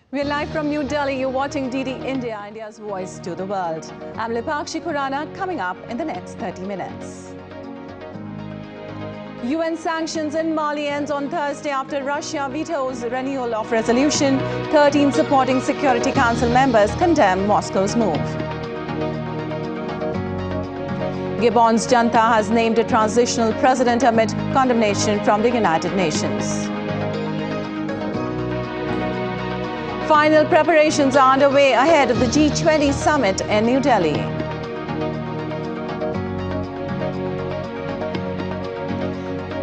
We're live from New Delhi. You're watching DD India, India's voice to the world. I'm Lipakshi Khurana, coming up in the next 30 minutes. UN sanctions in Mali ends on Thursday after Russia vetoes renewal of resolution. 13 supporting Security Council members condemn Moscow's move. Gabon's junta has named a transitional president amid condemnation from the United Nations. Final preparations are underway ahead of the G20 Summit in New Delhi.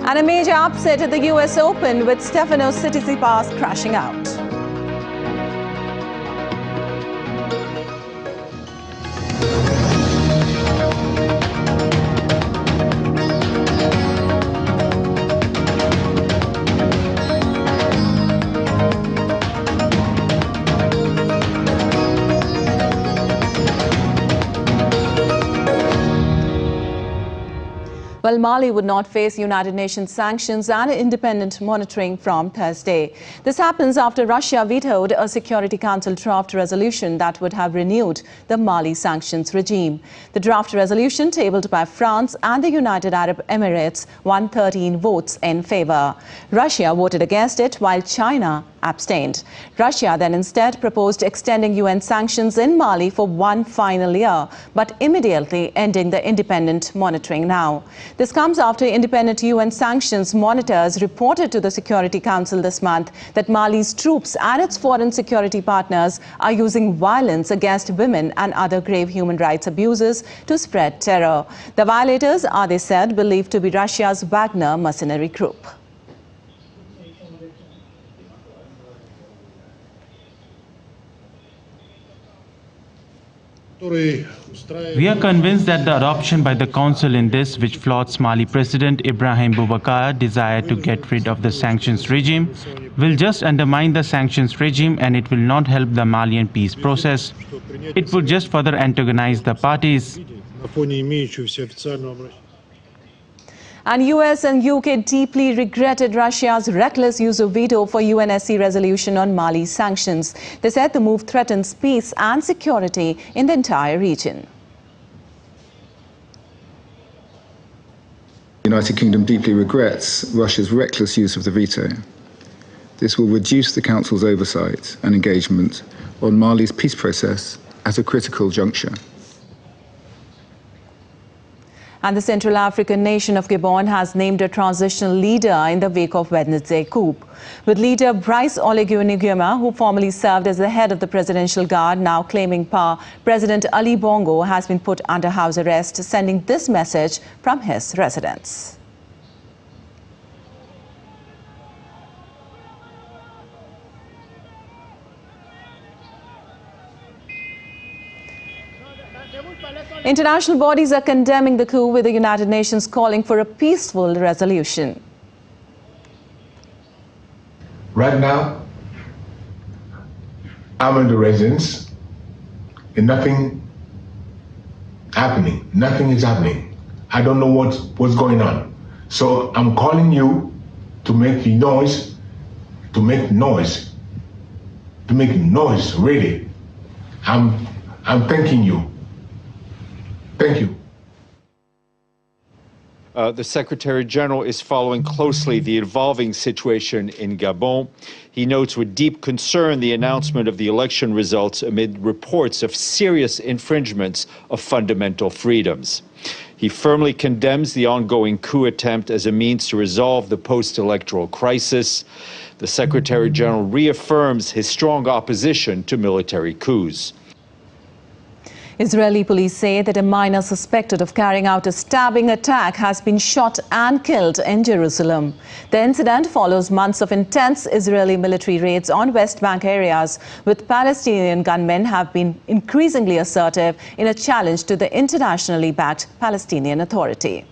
And a major upset at the US Open with Tsitsipas crashing out. Well, Mali would not face United Nations sanctions and independent monitoring from Thursday. This happens after Russia vetoed a Security Council draft resolution that would have renewed the Mali sanctions regime. The draft resolution, tabled by France and the United Arab Emirates, won 13 votes in favor. Russia voted against it, while China abstained. Russia then instead proposed extending UN sanctions in Mali for one final year, but immediately ending the independent monitoring now. This comes after independent UN sanctions monitors reported to the Security Council this month that Mali's troops and its foreign security partners are using violence against women and other grave human rights abuses to spread terror. The violators are, they said, believed to be Russia's Wagner mercenary group. We are convinced that the adoption by the Council in this, which flouts Mali President Ibrahim Boubacar's desire to get rid of the sanctions regime, will just undermine the sanctions regime, and it will not help the Malian peace process. It would just further antagonize the parties. And US and UK deeply regretted Russia's reckless use of veto for UNSC resolution on Mali's sanctions. They said the move threatens peace and security in the entire region. The United Kingdom deeply regrets Russia's reckless use of the veto. This will reduce the Council's oversight and engagement on Mali's peace process at a critical juncture. And the Central African nation of Gabon has named a transitional leader in the wake of Wednesday's coup. With leader Brice Oligui Nguema, who formerly served as the head of the Presidential Guard, now claiming power, President Ali Bongo has been put under house arrest, sending this message from his residence. International bodies are condemning the coup, with the United Nations calling for a peaceful resolution. Right now, I'm in the residence and nothing happening. Nothing is happening. I don't know what's going on. So I'm calling you to make noise, really. I'm thanking you. Thank you. The Secretary General is following closely the evolving situation in Gabon. He notes with deep concern the announcement of the election results amid reports of serious infringements of fundamental freedoms. He firmly condemns the ongoing coup attempt as a means to resolve the post-electoral crisis. The Secretary General reaffirms his strong opposition to military coups. Israeli police say that a minor suspected of carrying out a stabbing attack has been shot and killed in Jerusalem. The incident follows months of intense Israeli military raids on West Bank areas, with Palestinian gunmen have been increasingly assertive in a challenge to the internationally backed Palestinian Authority.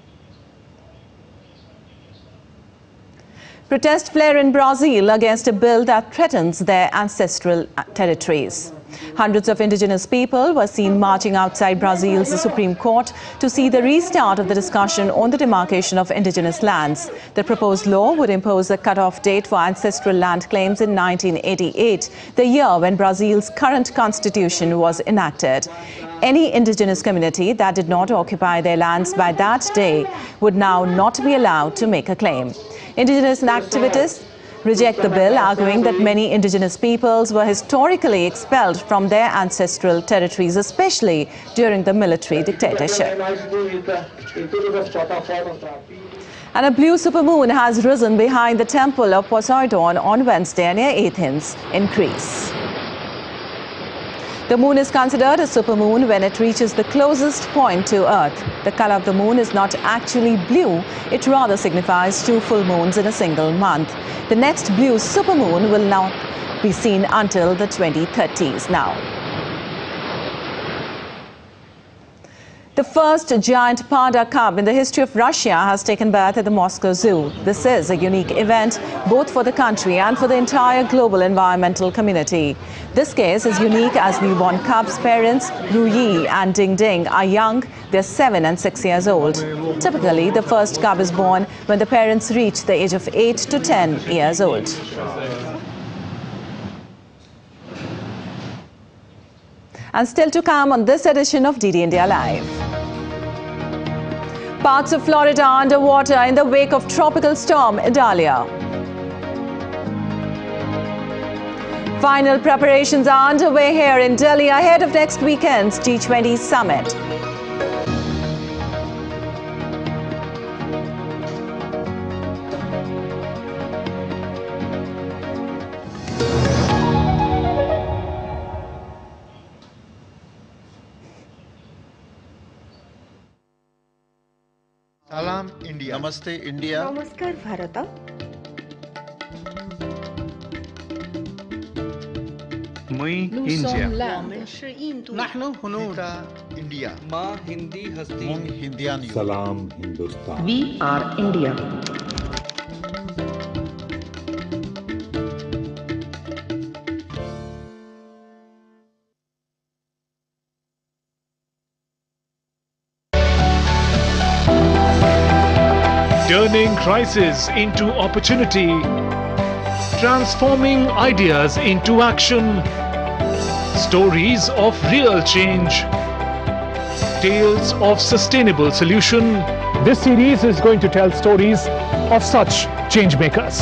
Protests flare in Brazil against a bill that threatens their ancestral territories. Hundreds of indigenous people were seen marching outside Brazil's Supreme Court to see the restart of the discussion on the demarcation of indigenous lands. The proposed law would impose a cut-off date for ancestral land claims in 1988, the year when Brazil's current constitution was enacted. Any indigenous community that did not occupy their lands by that day would now not be allowed to make a claim. Indigenous activists reject the bill, arguing that many indigenous peoples were historically expelled from their ancestral territories, especially during the military dictatorship. And a blue supermoon has risen behind the temple of Poseidon on Wednesday near Athens in Greece. The moon is considered a supermoon when it reaches the closest point to Earth. The color of the moon is not actually blue, it rather signifies two full moons in a single month. The next blue supermoon will not be seen until the 2030s now. The first giant panda cub in the history of Russia has taken birth at the Moscow Zoo. This is a unique event both for the country and for the entire global environmental community. This case is unique as newborn cubs' parents, Ruyi and Ding Ding, are young. They're 7 and 6 years old. Typically, the first cub is born when the parents reach the age of 8 to 10 years old. And still to come on this edition of DD India Live. Parts of Florida underwater in the wake of tropical storm Idalia. Final preparations are underway here in Delhi ahead of next weekend's G20 Summit. Salam India. Namaste India. Namaskar Bharata. Nous sommes l'Inde. Nahnu Hunud. India. Ma Hindi Hasti. Mung Hindian. Salam Hindustan. We are India. Turning crisis into opportunity, transforming ideas into action, stories of real change, tales of sustainable solution. This series is going to tell stories of such change makers.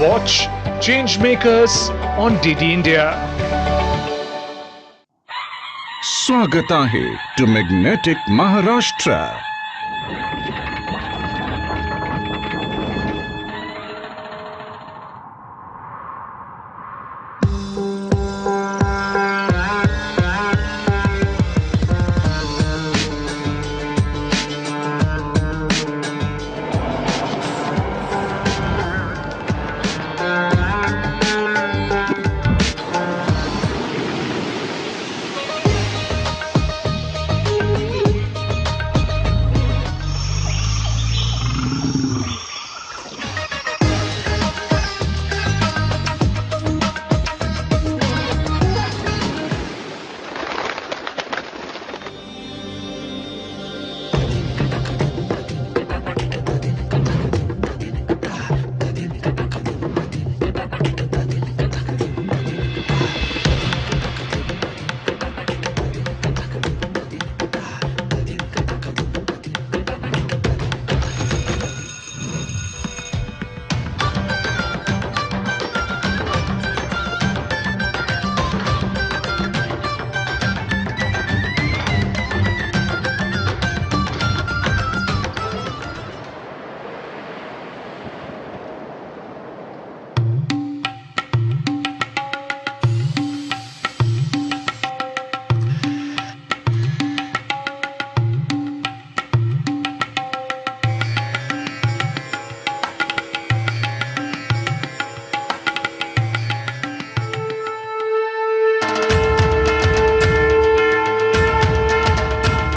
Watch Change Makers on DD India. स्वागत आहे to magnetic Maharashtra.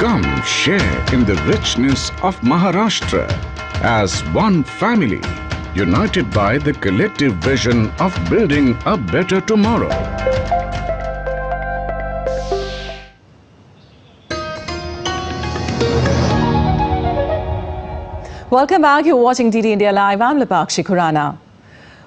Come share in the richness of Maharashtra as one family, united by the collective vision of building a better tomorrow. Welcome back. You're watching DD India Live. I'm Lipakshi Khurana.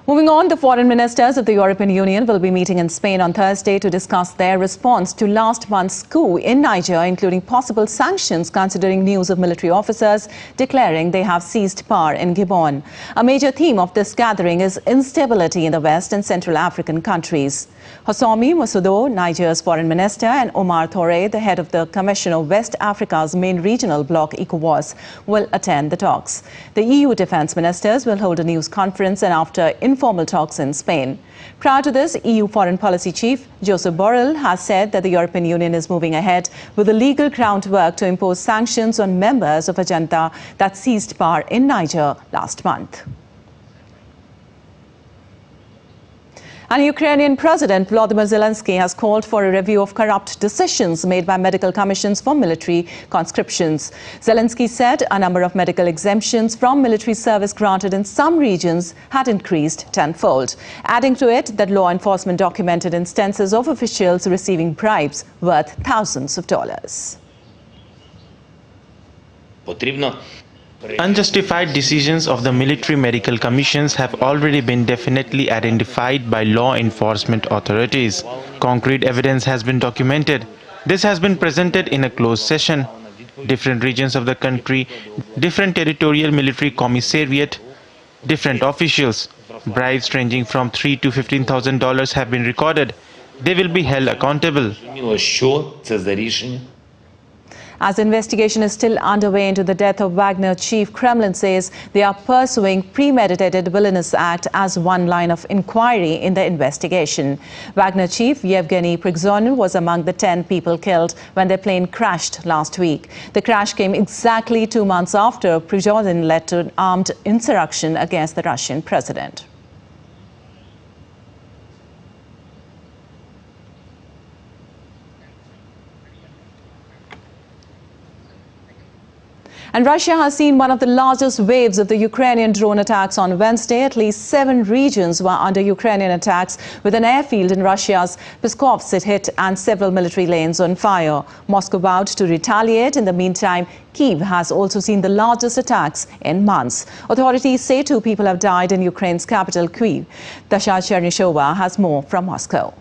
Moving on, the foreign ministers of the European Union will be meeting in Spain on Thursday to discuss their response to last month's coup in Niger, including possible sanctions considering news of military officers declaring they have seized power in Gabon. A major theme of this gathering is instability in the West and Central African countries. Hossoumi Moussoudo, Niger's foreign minister, and Omar Touré, the head of the Commission of West Africa's main regional bloc, ECOWAS, will attend the talks. The EU defence ministers will hold a news conference and after informal talks in Spain. Prior to this, EU Foreign Policy Chief Josep Borrell has said that the European Union is moving ahead with the legal groundwork to impose sanctions on members of a junta that seized power in Niger last month. And Ukrainian President Volodymyr Zelensky has called for a review of corrupt decisions made by medical commissions for military conscriptions. Zelensky said a number of medical exemptions from military service granted in some regions had increased tenfold, adding to it that law enforcement documented instances of officials receiving bribes worth thousands of dollars. Unjustified decisions of the military medical commissions have already been definitely identified by law enforcement authorities. Concrete evidence has been documented. This has been presented in a closed session. Different regions of the country, different territorial military commissariat, different officials. Bribes ranging from $3,000 to $15,000 have been recorded. They will be held accountable. As investigation is still underway into the death of Wagner chief, Kremlin says they are pursuing premeditated villainous act as one line of inquiry in the investigation. Wagner chief Yevgeny Prigozhin was among the 10 people killed when their plane crashed last week. The crash came exactly 2 months after Prigozhin led to an armed insurrection against the Russian president. And Russia has seen one of the largest waves of the Ukrainian drone attacks on Wednesday. At least 7 regions were under Ukrainian attacks, with an airfield in Russia's Pskov hit and several military lanes on fire. Moscow vowed to retaliate. In the meantime, Kyiv has also seen the largest attacks in months. Authorities say 2 people have died in Ukraine's capital, Kyiv. Dasha Chernyshova has more from Moscow.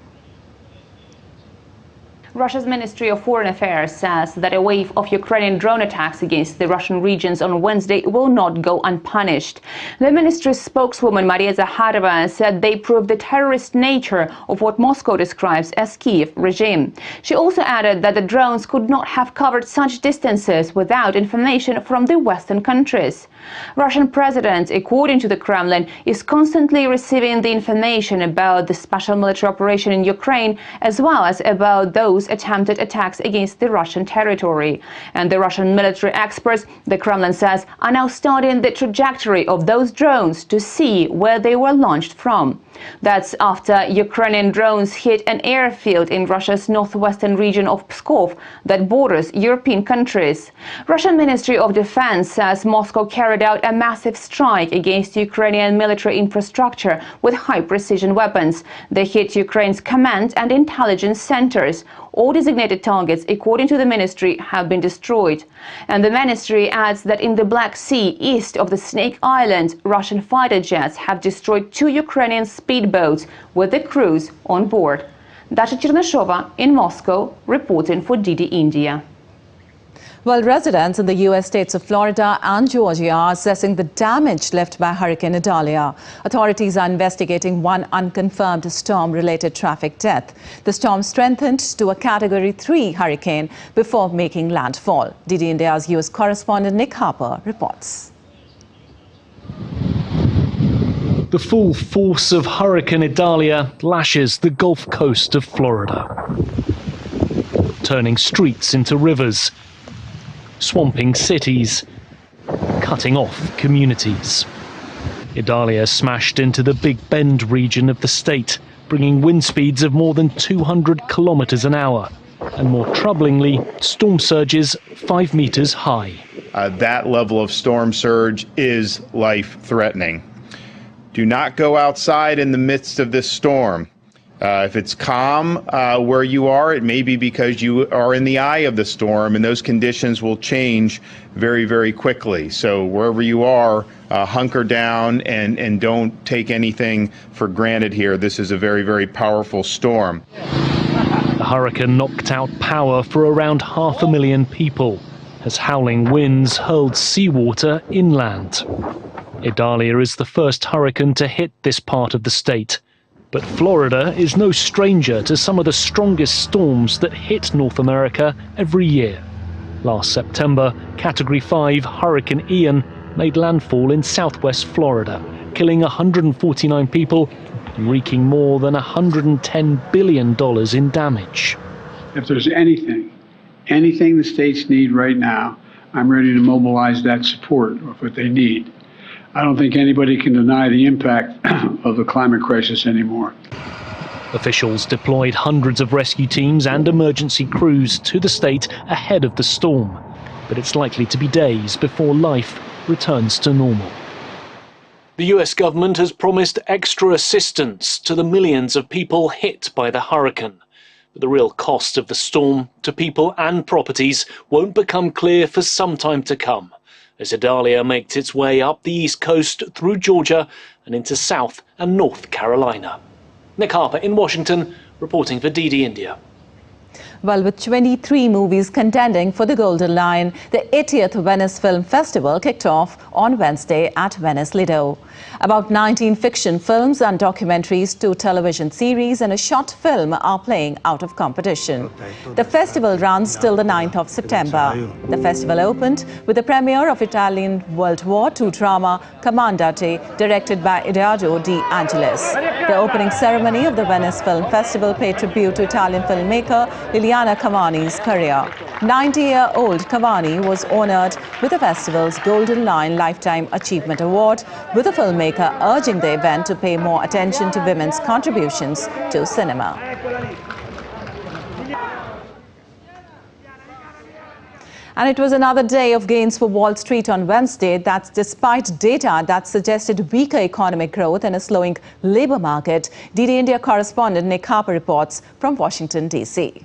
Russia's Ministry of Foreign Affairs says that a wave of Ukrainian drone attacks against the Russian regions on Wednesday will not go unpunished. The ministry's spokeswoman Maria Zakharova said they prove the terrorist nature of what Moscow describes as Kiev regime. She also added that the drones could not have covered such distances without information from the Western countries. Russian president, according to the Kremlin, is constantly receiving the information about the special military operation in Ukraine, as well as about those attempted attacks against the Russian territory. And the Russian military experts, the Kremlin says, are now studying the trajectory of those drones to see where they were launched from. That's after Ukrainian drones hit an airfield in Russia's northwestern region of Pskov that borders European countries. Russian Ministry of Defense says Moscow carried out a massive strike against Ukrainian military infrastructure with high-precision weapons. They hit Ukraine's command and intelligence centers. All designated targets, according to the ministry, have been destroyed. And the ministry adds that in the Black Sea, east of the Snake Island, Russian fighter jets have destroyed 2 Ukrainian speedboats with the crews on board. Dasha Chernyshova in Moscow, reporting for DD India. Well, residents in the U.S. states of Florida and Georgia are assessing the damage left by Hurricane Idalia. Authorities are investigating one unconfirmed storm-related traffic death. The storm strengthened to a Category 3 hurricane before making landfall. DD India's U.S. correspondent Nick Harper reports. The full force of Hurricane Idalia lashes the Gulf Coast of Florida, turning streets into rivers, swamping cities, cutting off communities. Idalia smashed into the Big Bend region of the state, bringing wind speeds of more than 200 kilometers an hour, and more troublingly, storm surges 5 meters high. That level of storm surge is life-threatening. Do not go outside in the midst of this storm. If it's calm where you are, it may be because you are in the eye of the storm, and those conditions will change very, very quickly. So wherever you are, hunker down and don't take anything for granted here. This is a very, very powerful storm. The hurricane knocked out power for around 500,000 people as howling winds hurled seawater inland. Idalia is the first hurricane to hit this part of the state. But Florida is no stranger to some of the strongest storms that hit North America every year. Last September, Category 5 Hurricane Ian made landfall in southwest Florida, killing 149 people and wreaking more than $110 billion in damage. If there's anything the states need right now, I'm ready to mobilize that support of what they need. I don't think anybody can deny the impact of the climate crisis anymore. Officials deployed hundreds of rescue teams and emergency crews to the state ahead of the storm, but it's likely to be days before life returns to normal. The US government has promised extra assistance to the millions of people hit by the hurricane. But the real cost of the storm to people and properties won't become clear for some time to come, as Idalia makes its way up the east coast through Georgia and into South and North Carolina. Nick Harper in Washington, reporting for DD India. Well, with 23 movies contending for the Golden Lion, the 80th Venice Film Festival kicked off on Wednesday at Venice Lido. About 19 fiction films and documentaries, 2 television series and a short film are playing out of competition. The festival runs till the 9th of September. The festival opened with the premiere of Italian World War II drama Comandante, directed by Edoardo De Angelis. The opening ceremony of the Venice Film Festival paid tribute to Italian filmmaker Liliana Cavani's career. 90-year-old Cavani was honored with the festival's Golden Lion Lifetime Achievement Award, with the filmmaker urging the event to pay more attention to women's contributions to cinema. And it was another day of gains for Wall Street on Wednesday. That's despite data that suggested weaker economic growth and a slowing labour market. DD India correspondent Nick Harper reports from Washington, D.C.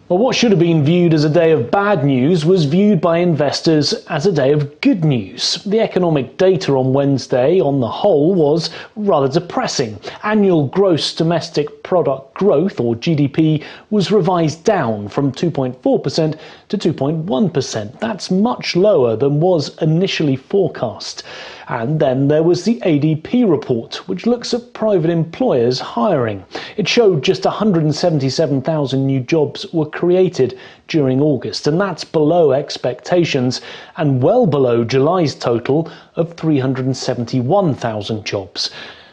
Well, what should have been viewed as a day of bad news was viewed by investors as a day of good news. The economic data on Wednesday, on the whole, was rather depressing. Annual gross domestic product growth, or GDP, was revised down from 2.4% to 2.1%. That's much lower than was initially forecast. And then there was the ADP report, which looks at private employers hiring. It showed just 177,000 new jobs were created during August, and that's below expectations and well below July's total of 371,000 jobs.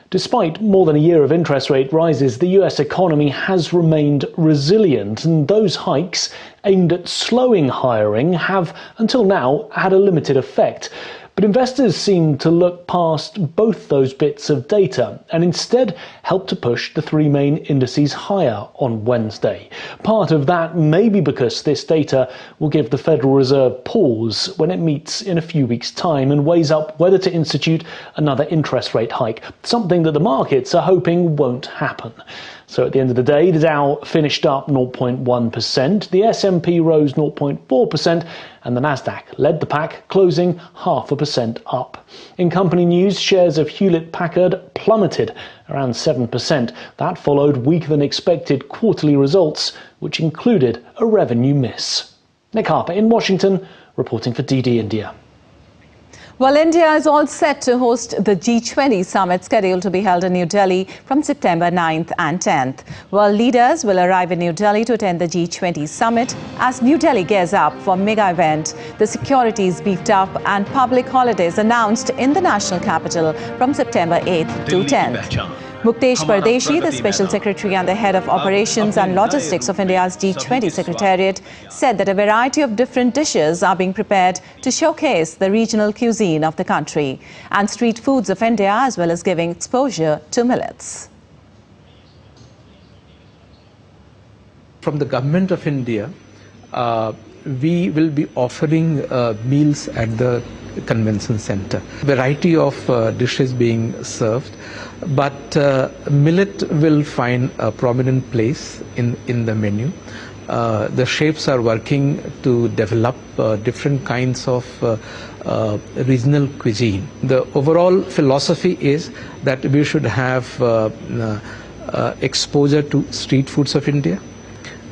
Despite more than a year of interest rate rises, the US economy has remained resilient, and those hikes aimed at slowing hiring have, until now, had a limited effect. But investors seem to look past both those bits of data and instead help to push the 3 main indices higher on Wednesday. Part of that may be because this data will give the Federal Reserve pause when it meets in a few weeks' time and weighs up whether to institute another interest rate hike, something that the markets are hoping won't happen. So at the end of the day, the Dow finished up 0.1%, the S&P rose 0.4%, and the Nasdaq led the pack, closing 0.5% up. In company news, shares of Hewlett-Packard plummeted around 7%. That followed weaker than expected quarterly results, which included a revenue miss. Nick Harper in Washington, reporting for DD India. Well, India is all set to host the G20 Summit scheduled to be held in New Delhi from September 9th and 10th. World leaders will arrive in New Delhi to attend the G20 Summit. As New Delhi gears up for a mega event, the security is beefed up and public holidays announced in the national capital from September 8th to 10th. Muktesh Pardeshi, the Special Secretary and the Head of Operations and Logistics of India's G20 Secretariat, said that a variety of different dishes are being prepared to showcase the regional cuisine of the country and street foods of India, as well as giving exposure to millets. From the Government of India, we will be offering meals at the convention center. Variety of dishes being served, but millet will find a prominent place in the menu. The chefs are working to develop different kinds of regional cuisine. The overall philosophy is that we should have exposure to street foods of India.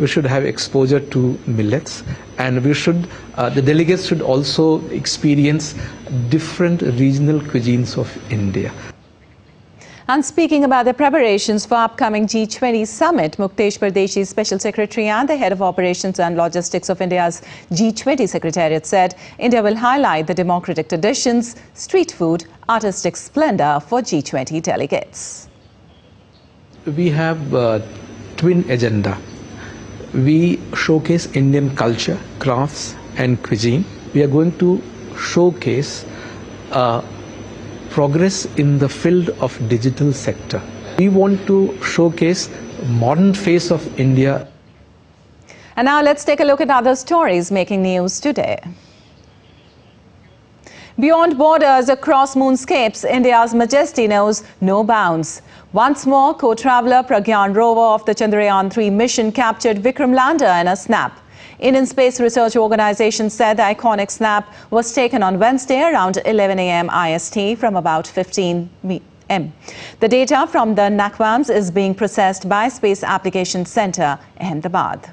We should have exposure to millets, and we should, the delegates should also experience different regional cuisines of India. And speaking about the preparations for upcoming G20 Summit, Muktesh Pardeshi's Special Secretary and the Head of Operations and Logistics of India's G20 Secretariat said India will highlight the democratic traditions, street food, artistic splendor for G20 delegates. We have twin agenda. We showcase Indian culture, crafts and cuisine. We are going to showcase progress in the field of digital sector. We want to showcase modern face of India. And now let's take a look at other stories making news today. Beyond borders, across moonscapes, India's majesty knows no bounds. Once more, co-traveller Pragyan rover of the Chandrayaan-3 mission captured Vikram lander in a snap. Indian Space Research Organisation said the iconic snap was taken on Wednesday around 11 a.m. IST from about 15 m. The data from the NAQAMS is being processed by Space Application Centre, Ahmedabad.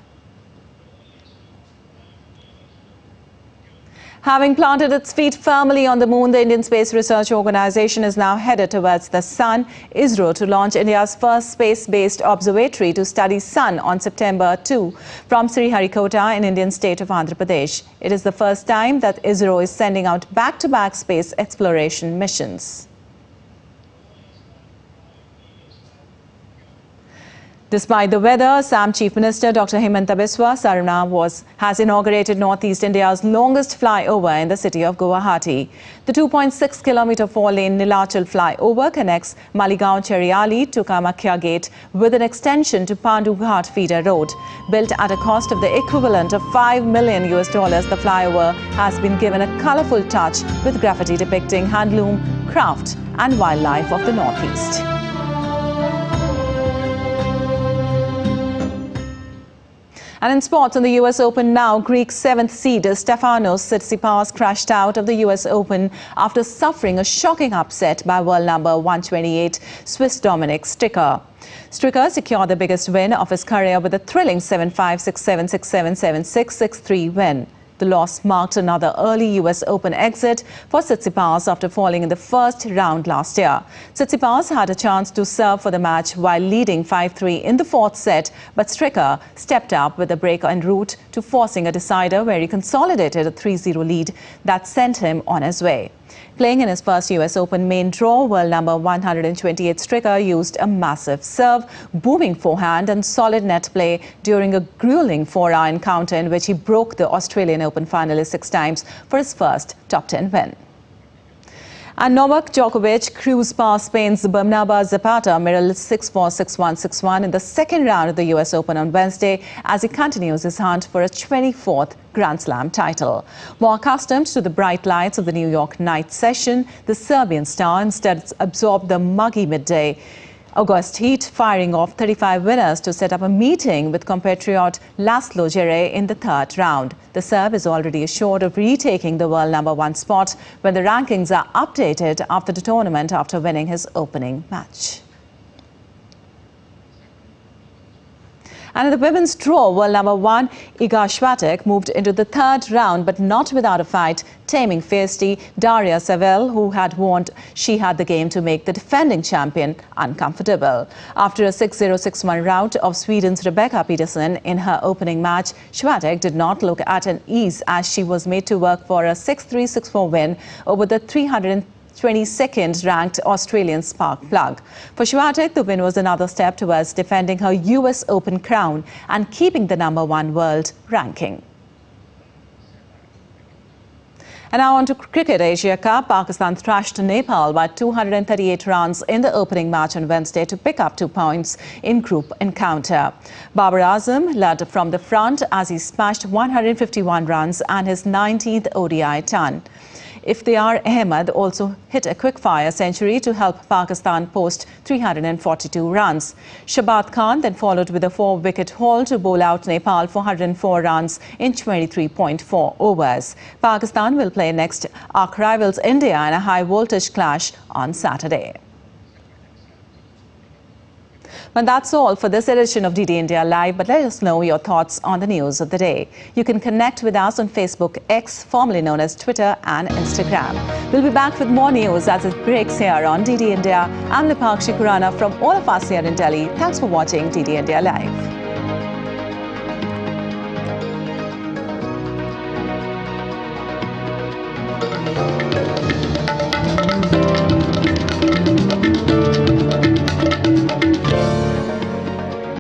Having planted its feet firmly on the moon, the Indian Space Research Organisation is now headed towards the sun. ISRO to launch India's first space-based observatory to study sun on September 2 from Sriharikota in Indian state of Andhra Pradesh. It is the first time that ISRO is sending out back-to-back space exploration missions. Despite the weather, Assam Chief Minister Dr. Himanta Biswa Sarma has inaugurated Northeast India's longest flyover in the city of Guwahati. The 2.6-kilometer four-lane Nilachal flyover connects Maligaon Cheriali to Kamakhya Gate with an extension to Pandughat feeder road. Built at a cost of the equivalent of $5 million, the flyover has been given a colourful touch with graffiti depicting handloom, craft and wildlife of the Northeast. And in sports, in the US Open now, Greek 7th seed Stefanos Tsitsipas crashed out of the US Open after suffering a shocking upset by world number 128 Swiss Dominic Stricker. Stricker secured the biggest win of his career with a thrilling 7-5, 6-7, 6-7, 7-6, 6-3 win. The loss marked another early US Open exit for Tsitsipas after falling in the first round last year. Tsitsipas had a chance to serve for the match while leading 5-3 in the fourth set, but Stricker stepped up with a break en route to forcing a decider where he consolidated a 3-0 lead that sent him on his way. Playing in his first US Open main draw, world number 128 Stricker used a massive serve, booming forehand and solid net play during a grueling 4-hour encounter in which he broke the Australian Open finalist 6 times for his first top 10 win. And Novak Djokovic cruised past Spain's Bernabeu Zapata Miralles 6-4, 6-1, 6-1 in the second round of the US Open on Wednesday as he continues his hunt for a 24th Grand Slam title. More accustomed to the bright lights of the New York night session, the Serbian star instead absorbed the muggy midday August heat, firing off 35 winners to set up a meeting with compatriot Laslo Djere in the third round. The Serb is already assured of retaking the world number 1 spot when the rankings are updated after the tournament after winning his opening match. And in the women's draw, world number 1, Iga Swiatek moved into the third round, but not without a fight, taming feisty Daria Savelle, who had warned she had the game to make the defending champion uncomfortable. After a 6-0, 6-1 rout of Sweden's Rebecca Peterson in her opening match, Swiatek did not look at an ease as she was made to work for a 6-3, 6-4 win over the 322nd ranked Australian spark plug. For Swiatek, the win was another step towards defending her US Open crown and keeping the number 1 world ranking. And now on to Cricket Asia Cup. Pakistan thrashed Nepal by 238 runs in the opening match on Wednesday to pick up 2 points in group encounter. Babar Azam led from the front as he smashed 151 runs and his 19th ODI ton. Iftikhar Ahmed also hit a quick-fire century to help Pakistan post 342 runs. Shabat Khan then followed with a 4-wicket haul to bowl out Nepal for 104 runs in 23.4 overs. Pakistan will play next arch-rivals India in a high-voltage clash on Saturday. And that's all for this edition of DD India Live, but let us know your thoughts on the news of the day. You can connect with us on Facebook, X, formerly known as Twitter, and Instagram. We'll be back with more news as it breaks here on DD India. I'm Lipakshi Khurana from all of us here in Delhi. Thanks for watching DD India Live.